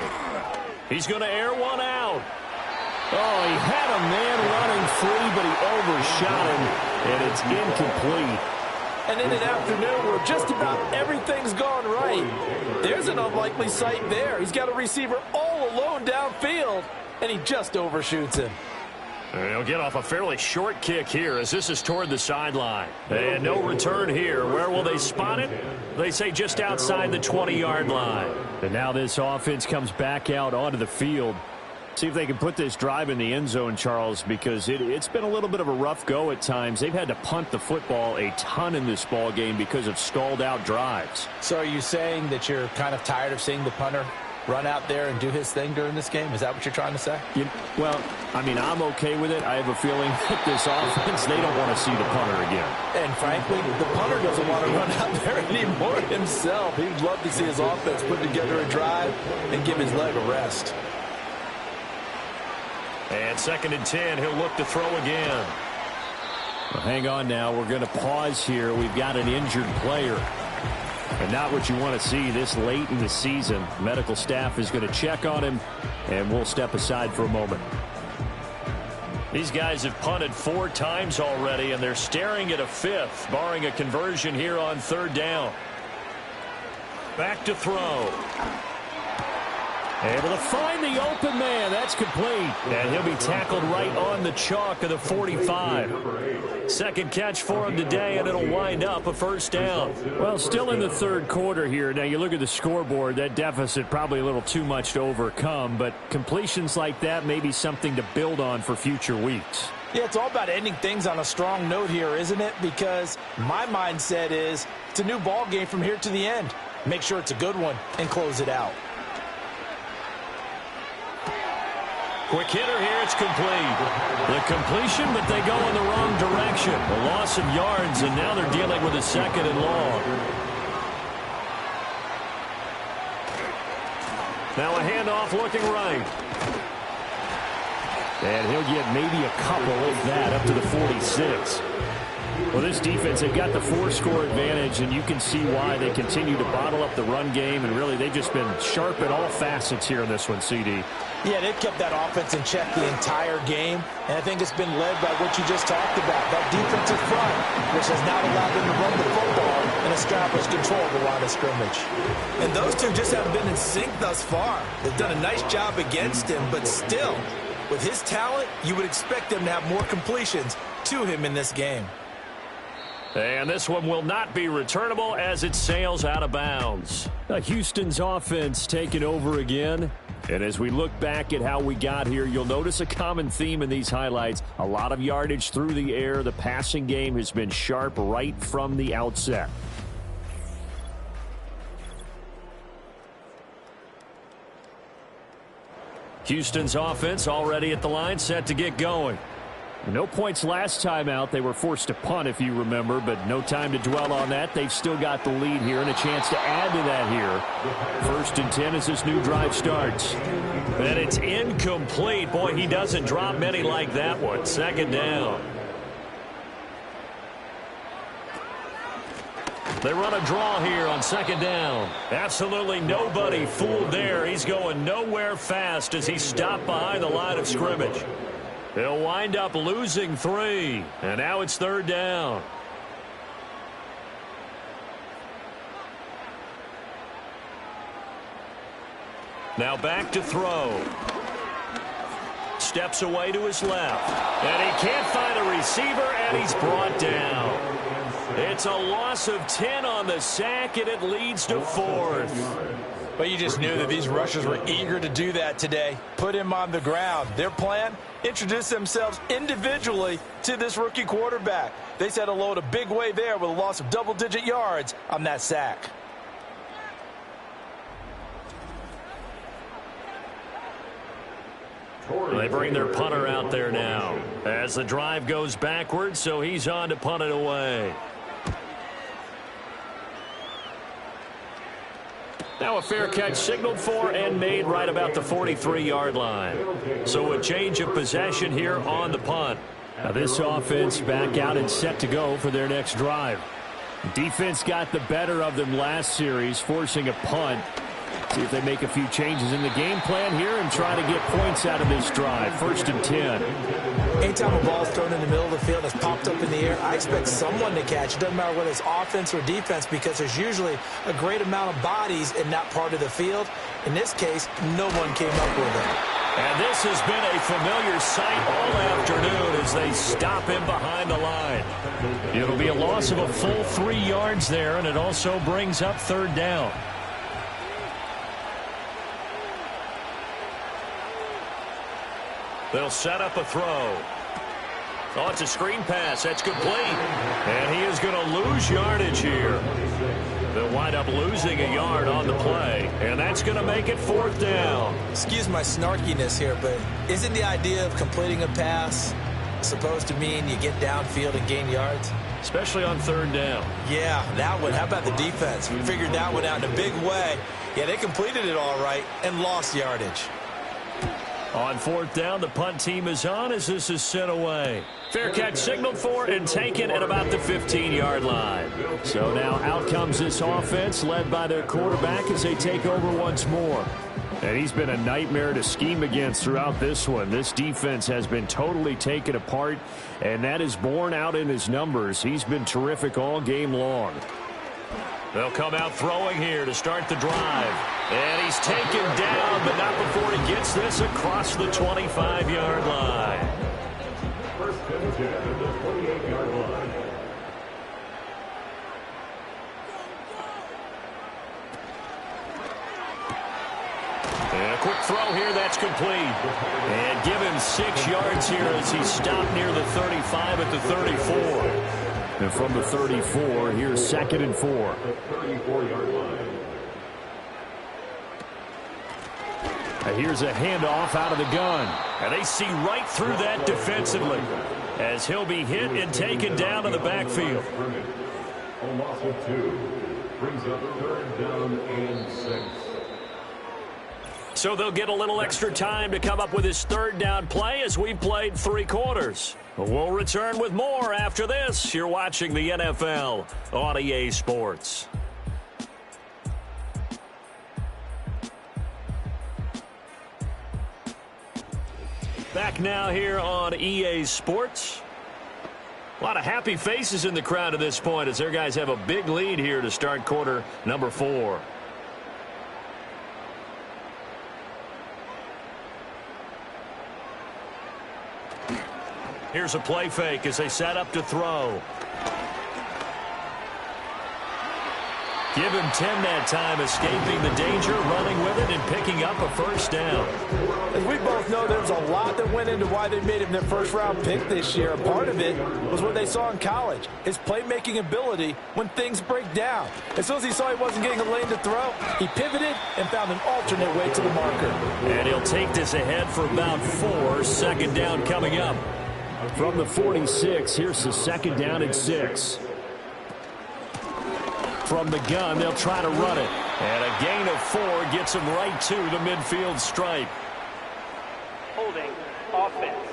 He's going to air one out. Oh, he had a man running free, but he overshot him, and it's incomplete. And in an afternoon where just about everything's gone right, there's an unlikely sight there. He's got a receiver all alone downfield, and he just overshoots him. He'll get off a fairly short kick here as this is toward the sideline. And no return here. Where will they spot it? They say just outside the 20-yard line. And now this offense comes back out onto the field. See if they can put this drive in the end zone, Charles, because it's been a little bit of a rough go at times. They've had to punt the football a ton in this ball game because of stalled-out drives. So are you saying that you're kind of tired of seeing the punter run out there and do his thing during this game? Is that what you're trying to say? Well, I mean, I'm okay with it. I have a feeling that this offense, they don't want to see the punter again. And frankly, the punter doesn't want to run out there anymore himself. He'd love to see his offense put together a drive and give his leg a rest. And 2nd and 10, he'll look to throw again. Well, hang on now. We're going to pause here. We've got an injured player. And not what you want to see this late in the season. Medical staff is going to check on him, and we'll step aside for a moment. These guys have punted 4 times already, and they're staring at a 5th, barring a conversion here on 3rd down. Back to throw. Able to find the open man. That's complete. And he'll be tackled right on the chalk of the 45. 2nd catch for him today, and it'll wind up a 1st down. Well, still in the 3rd quarter here. Now, you look at the scoreboard. That deficit probably a little too much to overcome, but completions like that may be something to build on for future weeks. Yeah, it's all about ending things on a strong note here, isn't it? Because my mindset is it's a new ball game from here to the end. Make sure it's a good one and close it out. Quick hitter here, it's complete. The completion, but they go in the wrong direction. A loss of yards, and now they're dealing with a 2nd and long. Now a handoff looking right. And he'll get maybe a couple of that up to the 46. Well, this defense, they've got the 4-score advantage, and you can see why they continue to bottle up the run game, and really they've just been sharp at all facets here in this one, CD. Yeah, they've kept that offense in check the entire game, and I think it's been led by what you just talked about, that defensive front, which has not allowed them to run the football and establish control of the line of scrimmage. And those two just haven't been in sync thus far. They've done a nice job against him, but still, with his talent, you would expect them to have more completions to him in this game. And this one will not be returnable as it sails out of bounds. Houston's offense taking over again. And as we look back at how we got here, you'll notice a common theme in these highlights. A lot of yardage through the air. The passing game has been sharp right from the outset. Houston's offense already at the line, set to get going. No points last time out. They were forced to punt, if you remember, but no time to dwell on that. They've still got the lead here and a chance to add to that here. 1st and 10 as this new drive starts. And it's incomplete. Boy, he doesn't drop many like that one. 2nd down. They run a draw here on 2nd down. Absolutely nobody fooled there. He's going nowhere fast as he stopped behind the line of scrimmage. They'll wind up losing 3, and now it's 3rd down. Now back to throw. Steps away to his left. And he can't find a receiver, and he's brought down. It's a loss of 10 on the sack, and it leads to 4th. But you just knew that these rushers were eager to do that today. Put him on the ground. Their plan, introduce themselves individually to this rookie quarterback. They set a load a big way there with a loss of double-digit yards on that sack. They bring their punter out there now as the drive goes backwards, so he's on to punt it away. Now a fair catch signaled for and made right about the 43-yard line. So a change of possession here on the punt. Now this offense back out and set to go for their next drive. Defense got the better of them last series, forcing a punt. See if they make a few changes in the game plan here and try to get points out of this drive. 1st and 10. Anytime a ball's thrown in the middle of the field and it's popped up in the air, I expect someone to catch. It doesn't matter whether it's offense or defense, because there's usually a great amount of bodies in that part of the field. In this case, no one came up with it. And this has been a familiar sight all afternoon as they stop him behind the line. It'll be a loss of a full 3 yards there, and it also brings up 3rd down. They'll set up a throw. Oh, it's a screen pass. That's complete. And he is going to lose yardage here. They'll wind up losing a yard on the play. And that's going to make it 4th down. Excuse my snarkiness here, but isn't the idea of completing a pass supposed to mean you get downfield and gain yards? Especially on 3rd down. Yeah, that one. How about the defense? Figured that one out in a big way. Yeah, they completed it all right and lost yardage. On 4th down, the punt team is on as this is sent away. Fair catch signaled for and taken at about the 15-yard line. So now out comes this offense led by their quarterback as they take over once more. And he's been a nightmare to scheme against throughout this one. This defense has been totally taken apart, and that is borne out in his numbers. He's been terrific all game long. They'll come out throwing here to start the drive. And he's taken down, but not before he gets this across the 25-yard line. First and 10 at the 28-yard line. And a quick throw here, that's complete. And give him 6 yards here as he stopped near the 35 at the 34. And from the 34, here's 2nd and 4. The 34-yard line. And here's a handoff out of the gun. And they see right through that defensively as he'll be hit and taken down to the backfield. A loss of 2. Brings up 3rd down and 6. So they'll get a little extra time to come up with his 3rd down play as we've played 3 quarters. We'll return with more after this. You're watching the NFL on EA Sports. Back now here on EA Sports. A lot of happy faces in the crowd at this point as their guys have a big lead here to start quarter number 4. Here's a play fake as they set up to throw. Give him 10 that time, escaping the danger, running with it, and picking up a 1st down. As we both know, there's a lot that went into why they made him their 1st-round pick this year. Part of it was what they saw in college, his playmaking ability when things break down. As soon as he saw he wasn't getting a lane to throw, he pivoted and found an alternate way to the marker. And he'll take this ahead for about 4. 2nd down coming up. From the 46, here's the 2nd down and 6. From the gun, they'll try to run it. And a gain of 4 gets him right to the midfield stripe. Holding offense.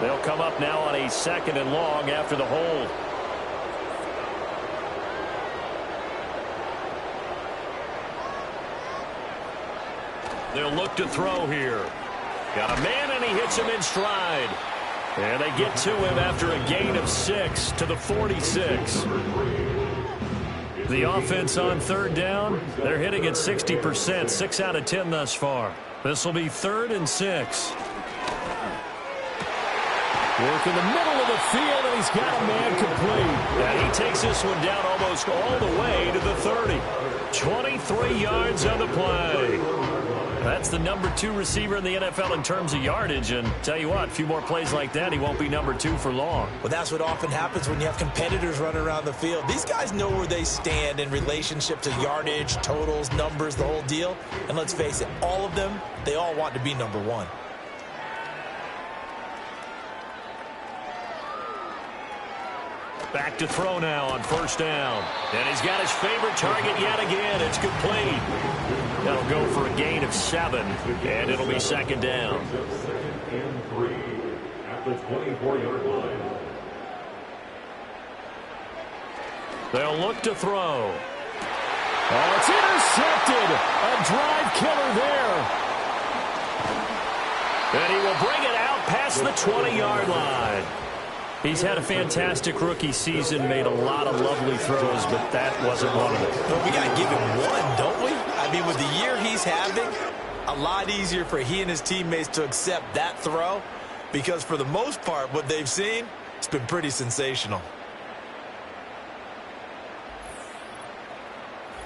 They'll come up now on a 2nd and long after the hold. They'll look to throw here. Got a man, and he hits him in stride. And they get to him after a gain of 6 to the 46. The offense on 3rd down, they're hitting at 60%, 6 out of 10 thus far. This will be 3rd and 6. Working the middle of the field, and he's got a man complete. And he takes this one down almost all the way to the 30. 23 yards on the play. That's the number 2 receiver in the NFL in terms of yardage. And tell you what, a few more plays like that, he won't be number 2 for long. Well, that's what often happens when you have competitors running around the field. These guys know where they stand in relationship to yardage, totals, numbers, the whole deal. And let's face it, all of them, they all want to be number 1. Back to throw now on first down. And he's got his favorite target yet again. It's complete. That'll go for a gain of 7, and it'll be second down. Second and 3 at the 24-yard line. They'll look to throw. Oh, it's intercepted. A drive killer there. And he will bring it out past the 20-yard line. He's had a fantastic rookie season, made a lot of lovely throws, but that wasn't one of them. But we got to give him one, don't we? I mean, with the year he's having, a lot easier for he and his teammates to accept that throw, because for the most part, what they've seen, it's been pretty sensational.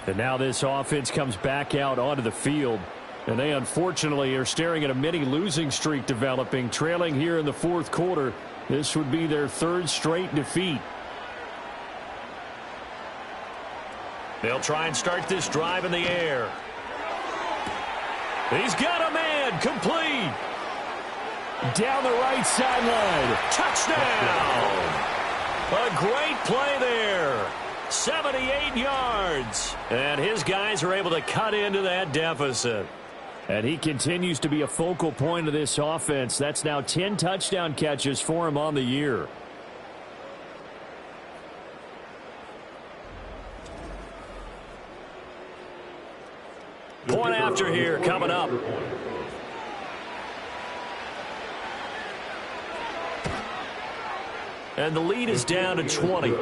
And now this offense comes back out onto the field. And they unfortunately are staring at a mini losing streak developing, trailing here in the fourth quarter. This would be their 3rd straight defeat. They'll try and start this drive in the air. He's got a man complete. Down the right sideline. Touchdown. A great play there. 78 yards. And his guys are able to cut into that deficit. And he continues to be a focal point of this offense. That's now 10 touchdown catches for him on the year. Point after here coming up. And the lead is down to 20.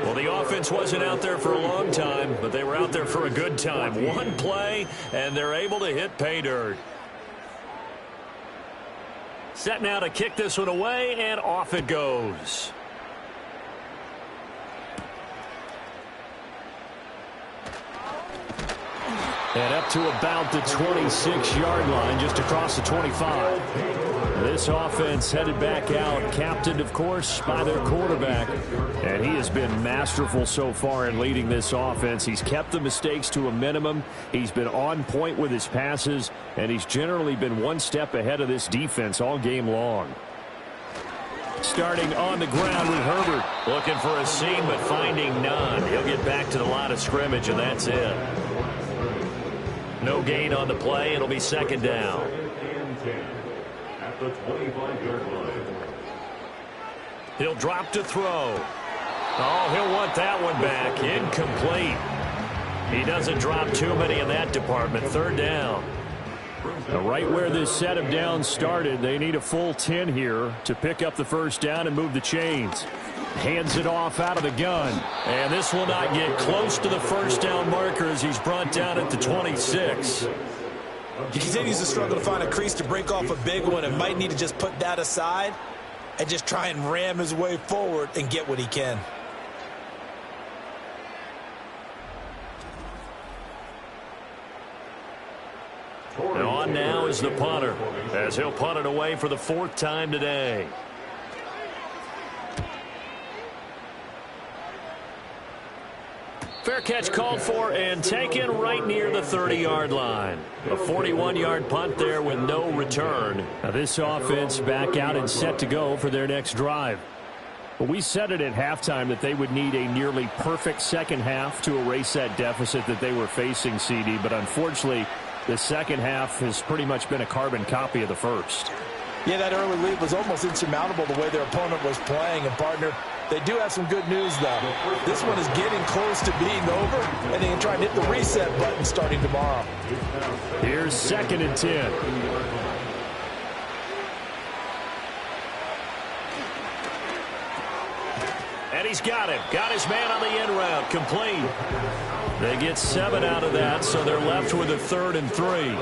Well, the offense wasn't out there for a long time, but they were out there for a good time. One play, and they're able to hit pay dirt. Set now to kick this one away, and off it goes. And up to about the 26-yard line, just across the 25. This offense headed back out, captained, of course, by their quarterback. And he has been masterful so far in leading this offense. He's kept the mistakes to a minimum. He's been on point with his passes, and he's generally been one step ahead of this defense all game long. Starting on the ground with Herbert. Looking for a seam, but finding none. He'll get back to the line of scrimmage, and that's it. No gain on the play. It'll be second down. At the 25-yard line. He'll drop to throw. Oh, he'll want that one back. Incomplete. He doesn't drop too many in that department. Third down. Right where this set of downs started, they need a full 10 here to pick up the first down and move the chains. Hands it off out of the gun. And this will not get close to the first down marker as he's brought down at the 26. He continues to struggle to find a crease to break off a big one and might need to just put that aside and just try and ram his way forward and get what he can. And on now is the punter, as he'll punt it away for the 4th time today. Fair catch called for and taken right near the 30-yard line. A 41-yard punt there with no return. Now this offense back out and set to go for their next drive. But we said it at halftime that they would need a nearly perfect second half to erase that deficit that they were facing, CD. But unfortunately, the second half has pretty much been a carbon copy of the first. Yeah, that early lead was almost insurmountable the way their opponent was playing. And, partner, they do have some good news, though. This one is getting close to being over, and they can try and hit the reset button starting tomorrow. Here's 2nd and 10. And he's got him. Got his man on the end route. Complete. They get 7 out of that, so they're left with a 3rd and 3.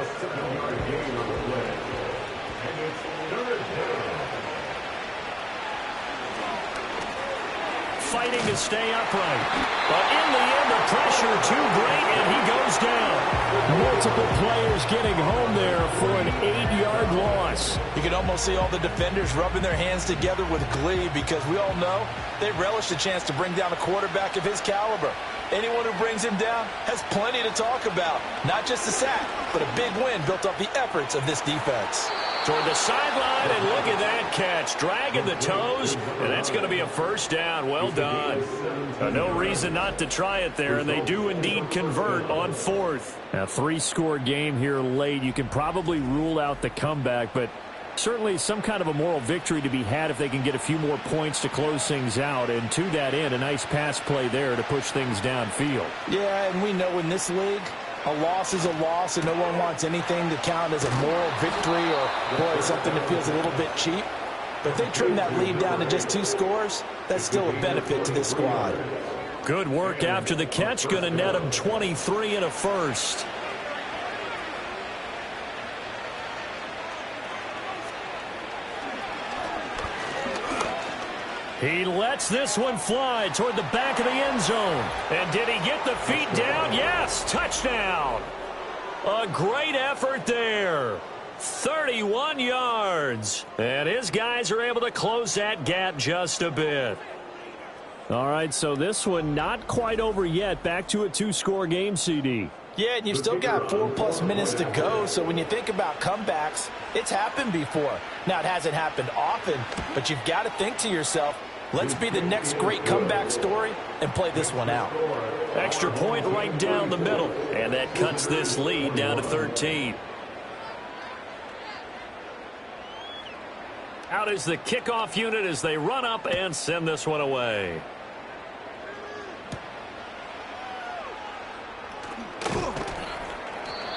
fighting to stay upright. But in the end, the pressure too great, and he goes down. Multiple players getting home there for an 8-yard loss. You can almost see all the defenders rubbing their hands together with glee because we all know they relish the chance to bring down a quarterback of his caliber. Anyone who brings him down has plenty to talk about. Not just a sack, but a big win built off the efforts of this defense. Toward the sideline, and look at that catch. Dragging the toes, and that's going to be a first down. Well done. No reason not to try it there, and they do indeed convert on fourth. A 3-score game here late. You can probably rule out the comeback, but certainly some kind of a moral victory to be had if they can get a few more points to close things out. And to that end, a nice pass play there to push things downfield. Yeah, and we know in this league, a loss is a loss, and no one wants anything to count as a moral victory or, boy, something that feels a little bit cheap. But if they trim that lead down to just 2 scores, that's still a benefit to this squad. Good work after the catch. Going to net him 23 and a first. He lets this one fly toward the back of the end zone. And did he get the feet down? Yes, touchdown. A great effort there. 31 yards. And his guys are able to close that gap just a bit. All right, so this one not quite over yet. Back to a 2-score game, CD. Yeah, and you've still got 4+ minutes to go, so when you think about comebacks, it's happened before. Now, it hasn't happened often, but you've got to think to yourself, let's be the next great comeback story and play this one out. Extra point right down the middle, and that cuts this lead down to 13. Out is the kickoff unit as they run up and send this one away.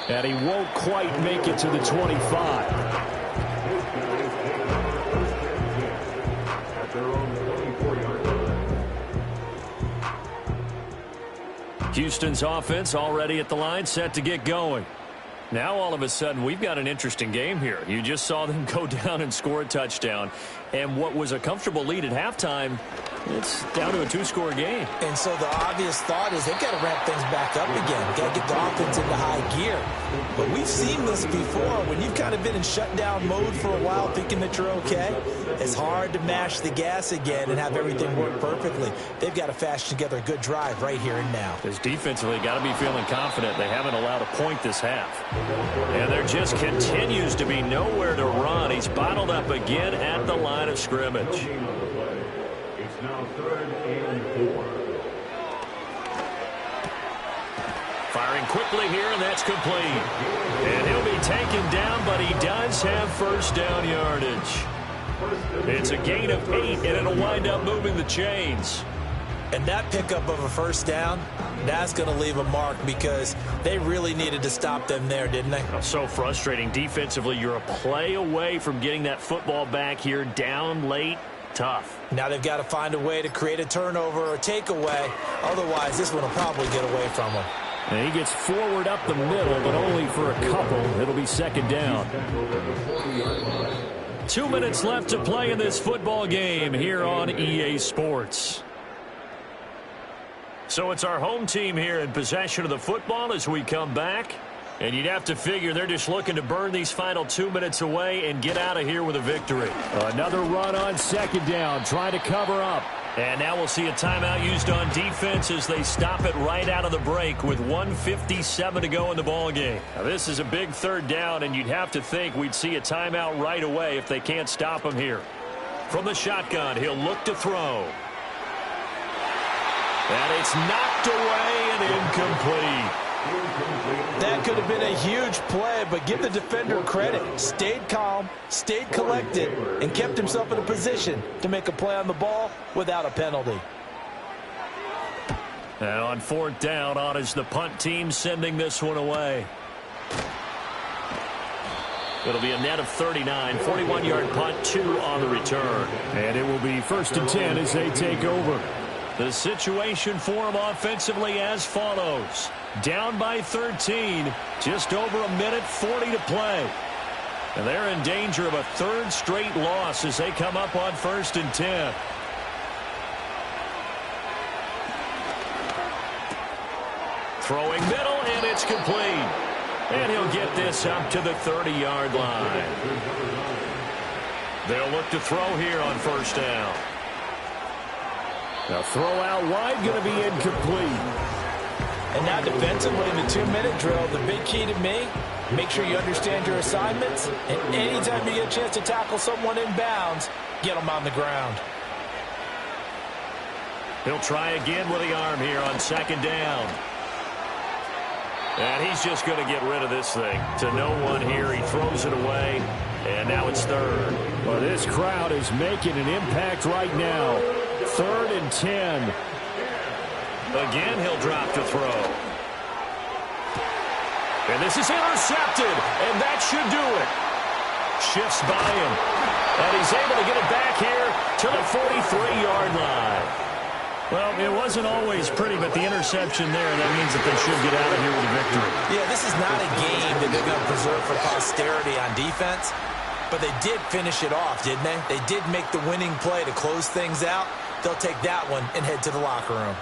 And he won't quite make it to the 25. Houston's offense already at the line, set to get going. Now all of a sudden we've got an interesting game here. You just saw them go down and score a touchdown. And what was a comfortable lead at halftime, it's down to a 2-score game. And so the obvious thought is they've got to ramp things back up again. Got to get the offense into high gear. But we've seen this before. When you've kind of been in shutdown mode for a while thinking that you're okay, it's hard to mash the gas again and have everything work perfectly. They've got to fashion together a good drive right here and now. Because defensively, got to be feeling confident. They haven't allowed a point this half. And there just continues to be nowhere to run. He's bottled up again at the line of scrimmage. It's now 3rd and 4. Firing quickly here, and that's complete. And he'll be taken down, but he does have first down yardage. It's a gain of 8, and it'll wind up moving the chains. And that pickup of a first down, that's going to leave a mark because they really needed to stop them there, didn't they? So frustrating. Defensively, you're a play away from getting that football back here down late. Tough. Now they've got to find a way to create a turnover or takeaway. Otherwise, this one will probably get away from them. And he gets forward up the middle, but only for a couple. It'll be second down. 2 minutes left to play in this football game here on EA Sports. So it's our home team here in possession of the football as we come back. And you'd have to figure they're just looking to burn these final 2 minutes away and get out of here with a victory. Another run on second down, trying to cover up. And now we'll see a timeout used on defense as they stop it right out of the break with 1:57 to go in the ballgame. Now this is a big third down, and you'd have to think we'd see a timeout right away if they can't stop him here. From the shotgun, he'll look to throw. And it's knocked away and incomplete. That could have been a huge play, but give the defender credit. Stayed calm, stayed collected, and kept himself in a position to make a play on the ball without a penalty. And on fourth down, on is the punt team sending this one away. It'll be a net of 39, 41-yard punt, 2 on the return. And it will be 1st and 10 as they take over. The situation for them offensively as follows. Down by 13, just over a minute 40 to play. And they're in danger of a 3rd straight loss as they come up on 1st and 10. Throwing middle, and it's complete. And he'll get this up to the 30-yard line. They'll look to throw here on first down. Now throw out wide, going to be incomplete. And now defensively in the 2-minute drill, the big key to me, make sure you understand your assignments. And anytime you get a chance to tackle someone in bounds, get them on the ground. He'll try again with the arm here on second down. And he's just going to get rid of this thing. To no one here. He throws it away. And now it's third. Well, this crowd is making an impact right now. 3rd and 10. Again, he'll drop to throw. And this is intercepted. And that should do it. Shifts by him. And he's able to get it back here to the 43-yard line. Well, it wasn't always pretty, but the interception there, that means that they should get out of here with a victory. Yeah, this is not a game that they're going to preserve for posterity on defense, but they did finish it off, didn't they? They did make the winning play to close things out. They'll take that one and head to the locker room.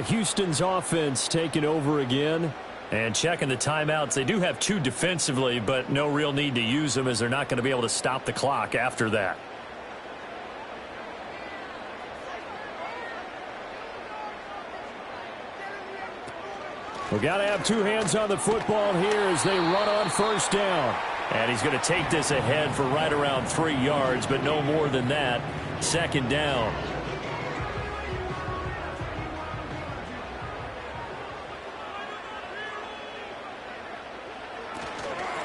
Houston's offense taking over again. And checking the timeouts, they do have 2 defensively, but no real need to use them as they're not going to be able to stop the clock after that. We've got to have 2 hands on the football here as they run on first down. And he's going to take this ahead for right around 3 yards, but no more than that. Second down.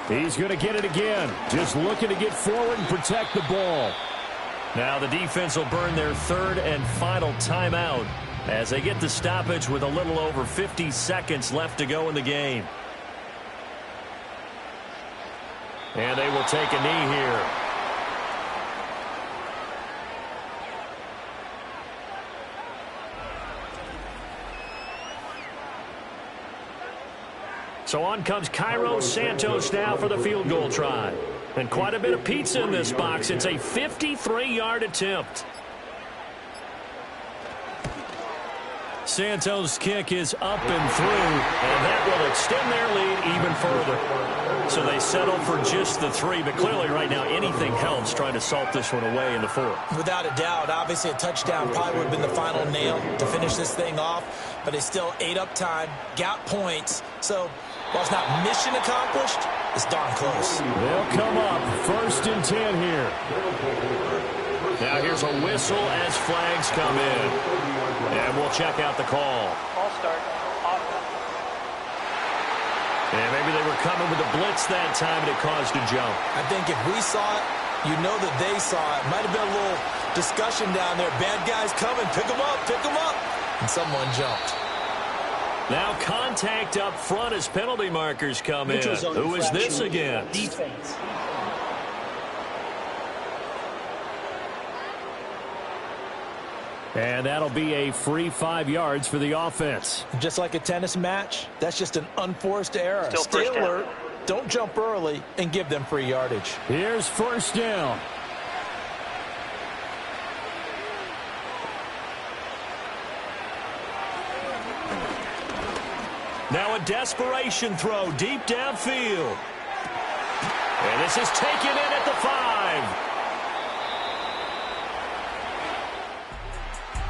He's going to get it again. Just looking to get forward and protect the ball. Now the defense will burn their 3rd and final timeout as they get the stoppage with a little over 50 seconds left to go in the game. And they will take a knee here. So on comes Cairo Santos now for the field goal try. And quite a bit of pizza in this box. It's a 53-yard attempt. Santos' kick is up and through, and that will extend their lead even further. So they settle for just the 3, but clearly right now anything helps trying to salt this one away in the 4th. Without a doubt, obviously a touchdown probably would have been the final nail to finish this thing off, but they still ate up time, got points. So while it's not mission accomplished, it's darn close. They'll come up 1st and 10 here. Now here's a whistle as flags come in. And we'll check out the call. All start. Offense. And maybe they were coming with a blitz that time and it caused a jump. I think if we saw it, you know that they saw it. Might have been a little discussion down there. Bad guys coming. Pick them up. Pick them up. And someone jumped. Now contact up front as penalty markers come in. Who is this again? Defense. And that'll be a free 5 yards for the offense. Just like a tennis match, that's just an unforced error. Stay alert, don't jump early, and give them free yardage. Here's first down. Now a desperation throw deep downfield. And this is taken in at the 5.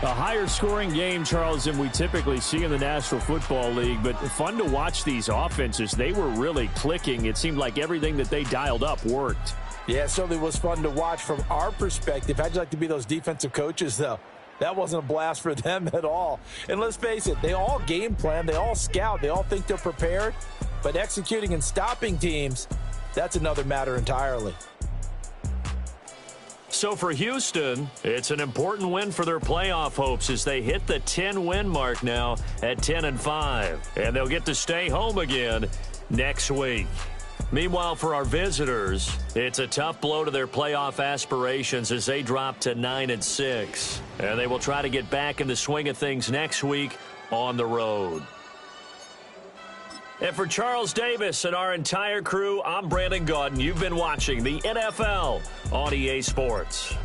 A higher scoring game, Charles, than we typically see in the National Football League, but fun to watch these offenses. They were really clicking. It seemed like everything that they dialed up worked. Yeah, it certainly was fun to watch from our perspective. How'd you like to be those defensive coaches, though? That wasn't a blast for them at all. And let's face it, they all game plan, they all scout, they all think they're prepared, but executing and stopping teams, that's another matter entirely. So for Houston, it's an important win for their playoff hopes as they hit the 10-win mark now at 10-5. And they'll get to stay home again next week. Meanwhile, for our visitors, it's a tough blow to their playoff aspirations as they drop to 9-6. And they will try to get back in the swing of things next week on the road. And for Charles Davis and our entire crew, I'm Brandon Gaudin. You've been watching the NFL on EA Sports.